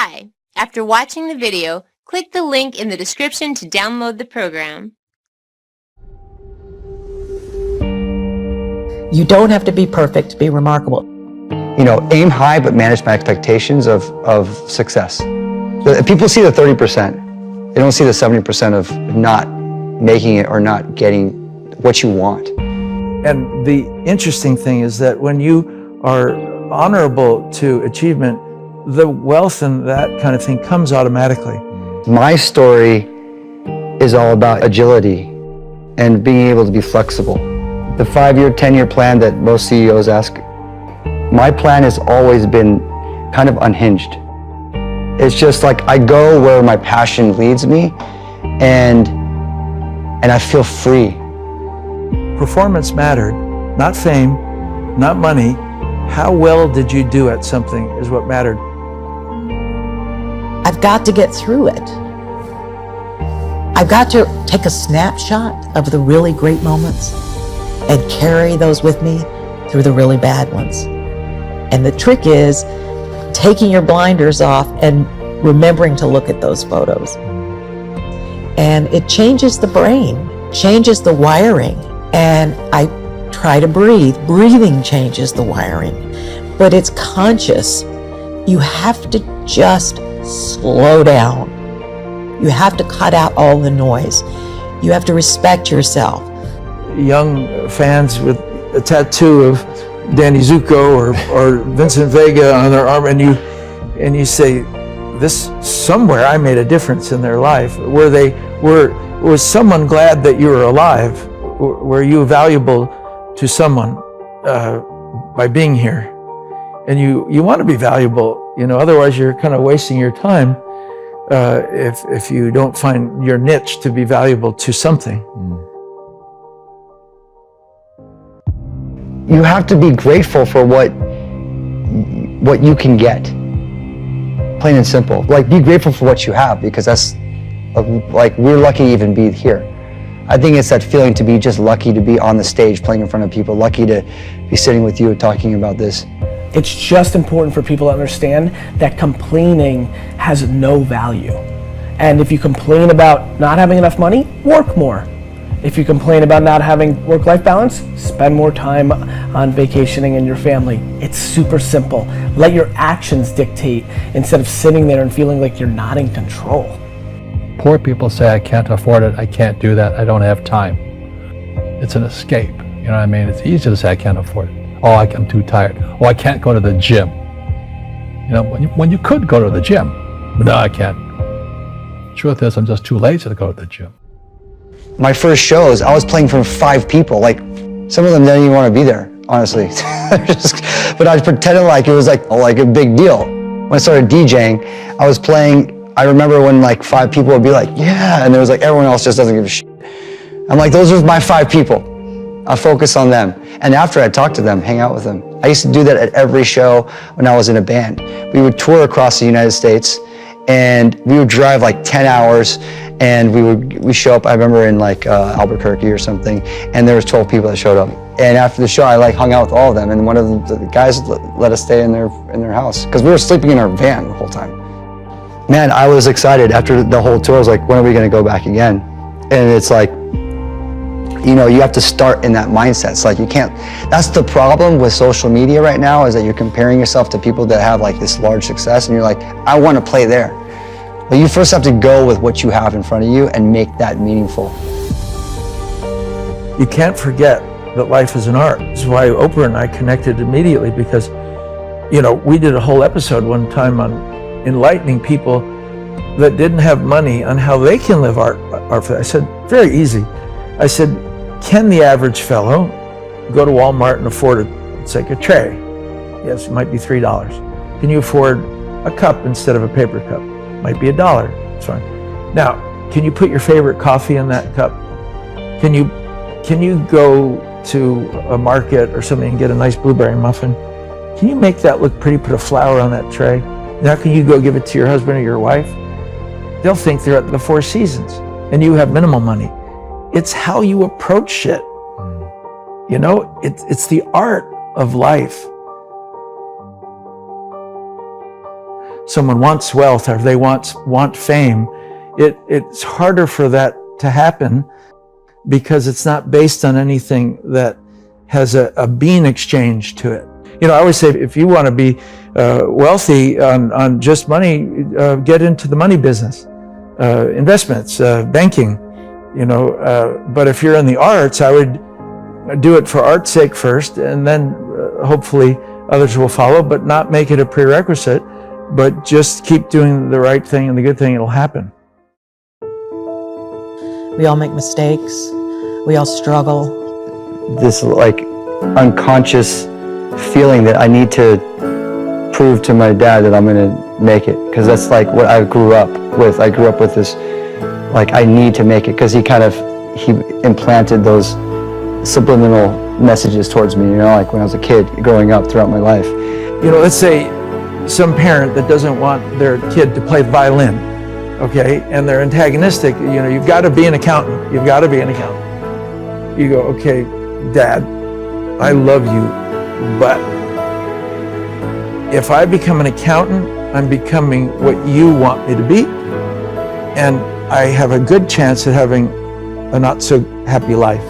Hi! After watching the video, click the link in the description to download the program. You don't have to be perfect to be remarkable. You know, aim high, but manage my expectations of success. If people see the 30%, they don't see the 70% of not making it or not getting what you want. And the interesting thing is that when you are honorable to achievement, the wealth and that kind of thing comes automatically. My story is all about agility and being able to be flexible. The 5-year, 10-year plan that most CEOs ask, my plan has always been kind of unhinged. It's just like I go where my passion leads me and I feel free. Performance mattered, not fame, not money. How well did you do at something is what mattered. I've got to get through it. I've got to take a snapshot of the really great moments and carry those with me through the really bad ones. And the trick is taking your blinders off and remembering to look at those photos. And it changes the brain, changes the wiring. And I try to breathe. Breathing changes the wiring, but it's conscious. You have to just slow down. You have to cut out all the noise. You have to respect yourself. Young fans with a tattoo of Danny Zuko or Vincent Vega on their arm, and you say, "This somewhere I made a difference in their life." Was someone glad that you were alive? Were you valuable to someone by being here? And you want to be valuable, you know. Otherwise, you're kind of wasting your time if you don't find your niche to be valuable to something. You have to be grateful for what you can get. Plain and simple. Like, be grateful for what you have, because that's like, we're lucky to even be here. I think it's that feeling to be just lucky to be on the stage playing in front of people, lucky to be sitting with you and talking about this. It's just important for people to understand that complaining has no value. And if you complain about not having enough money, work more. If you complain about not having work-life balance, spend more time on vacationing and your family. It's super simple. Let your actions dictate instead of sitting there and feeling like you're not in control. Poor people say, I can't afford it, I can't do that, I don't have time. It's an escape, you know what I mean? It's easy to say I can't afford it. Oh, I'm too tired. Oh, I can't go to the gym. You know, when you could go to the gym, but no, I can't. Truth is, I'm just too lazy to go to the gym. My first shows, I was playing for 5 people. Like, some of them didn't even want to be there, honestly. But I was pretending like it was like a big deal. When I started DJing, I was playing. I remember when like 5 people would be like, yeah, and there was like everyone else just doesn't give a shit. I'm like, those are my 5 people. I'll focus on them. And after I talk to them, hang out with them. I used to do that at every show when I was in a band. We would tour across the United States, and we would drive like 10 hours, and we show up, I remember in like Albuquerque or something, and there was 12 people that showed up. And after the show, I like hung out with all of them, and one of the guys let us stay in their house, because we were sleeping in our van the whole time. Man, I was excited after the whole tour. I was like, when are we gonna go back again? And it's like, you know, you have to start in that mindset. It's like you can't, that's the problem with social media right now, is that you're comparing yourself to people that have like this large success, and you're like, I want to play there. But you first have to go with what you have in front of you and make that meaningful. You can't forget that life is an art. This is why Oprah and I connected immediately, because, you know, we did a whole episode one time on enlightening people that didn't have money on how they can live art. I said, very easy. I said, can the average fellow go to Walmart and afford it's like a tray? Yes, it might be $3. Can you afford a cup instead of a paper cup? Might be $1. It's fine. Now, can you put your favorite coffee in that cup? Can you go to a market or something and get a nice blueberry muffin? Can you make that look pretty? Put a flower on that tray? Now can you go give it to your husband or your wife? They'll think they're at the Four Seasons and you have minimal money. It's how you approach shit. You know, it's the art of life. someone wants wealth or they want fame, it's harder for that to happen because it's not based on anything that has a being exchange to it. You know, I always say, if you want to be wealthy on just money, get into the money business, investments, banking, you know. But if you're in the arts, I would do it for art's sake first, and then hopefully others will follow, but not make it a prerequisite, but just keep doing the right thing and the good thing, it'll happen. We all make mistakes. We all struggle. This like unconscious feeling that I need to prove to my dad that I'm gonna make it, because that's like what I grew up with. I grew up with this, like, I need to make it, because he implanted those subliminal messages towards me, you know, like when I was a kid growing up throughout my life. You know, let's say some parent that doesn't want their kid to play violin, okay, and they're antagonistic. You know, you've got to be an accountant. You've got to be an accountant. You go, okay, Dad, I love you, but if I become an accountant, I'm becoming what you want me to be, and I have a good chance of having a not so happy life.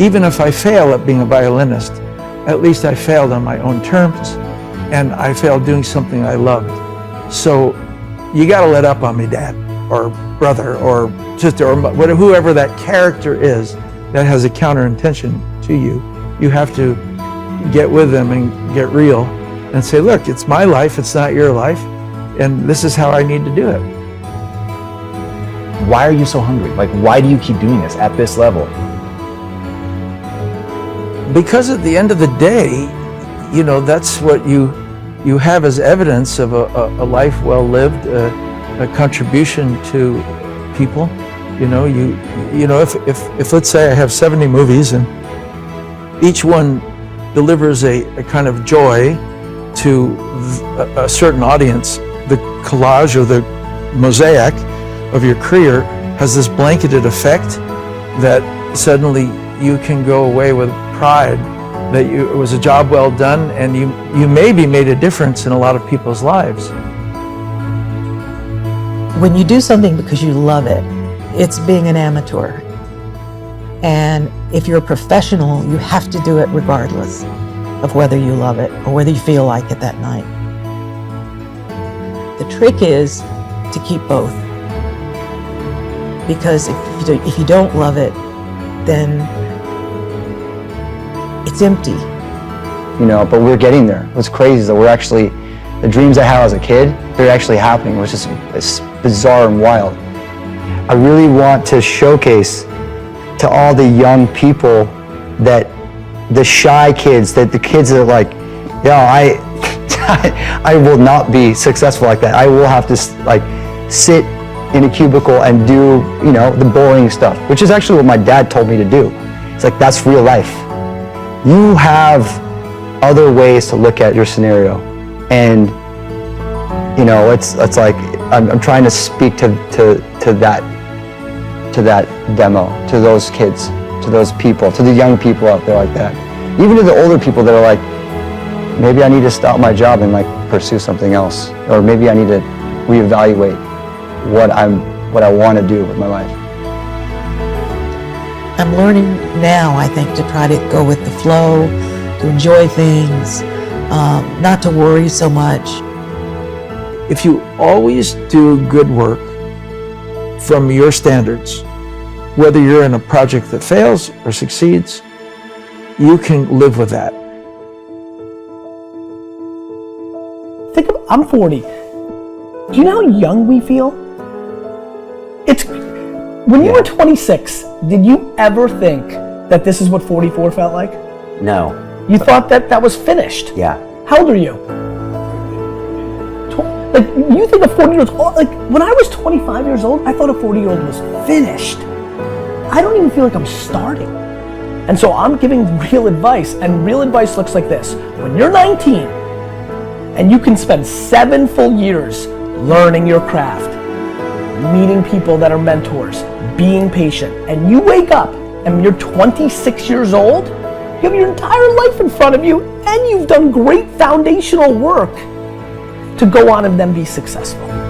Even if I fail at being a violinist, at least I failed on my own terms, and I failed doing something I loved. So you got to let up on me, Dad, or brother, or sister, or whoever that character is that has a counter intention to you. You have to get with them and get real and say, look, it's my life, it's not your life, and this is how I need to do it. Why are you so hungry? Like, why do you keep doing this at this level? Because at the end of the day, you know, that's what you have as evidence of a life well lived, a contribution to people. You know, you know, if let's say I have 70 movies and each one delivers a kind of joy to a certain audience, the collage or the mosaic of your career has this blanketed effect that suddenly you can go away with pride that it was a job well done, and you maybe made a difference in a lot of people's lives. When you do something because you love it, it's being an amateur. And if you're a professional, you have to do it regardless of whether you love it or whether you feel like it that night. The trick is to keep both. Because if you don't love it, then it's empty. You know, but we're getting there. What's crazy is that we're actually, the dreams I had as a kid, they're actually happening, which is bizarre and wild. I really want to showcase to all the young people, that the shy kids, that the kids that are like, I will not be successful like that. I will have to like sit in a cubicle and do, you know, the boring stuff, which is actually what my dad told me to do. It's like, that's real life. You have other ways to look at your scenario, and you know, it's like I'm trying to speak to that demo, to those kids, to those people, to the young people out there like that, even to the older people that are like, maybe I need to stop my job and like pursue something else, or maybe I need to reevaluate what I want to do with my life. I'm learning now, I think, to try to go with the flow, to enjoy things, not to worry so much. If you always do good work from your standards, whether you're in a project that fails or succeeds, you can live with that. Think of, I'm 40. Do you know how young we feel? When you were 26, did you ever think that this is what 44 felt like? No. You thought that was finished? Yeah. How old are you? Like, you think a 40-year-old, like, when I was 25 years old, I thought a 40-year-old was finished. I don't even feel like I'm starting. And so I'm giving real advice, and real advice looks like this. When you're 19, and you can spend 7 full years learning your craft, meeting people that are mentors, being patient, and you wake up and you're 26 years old, you have your entire life in front of you, and you've done great foundational work. to go on and then be successful.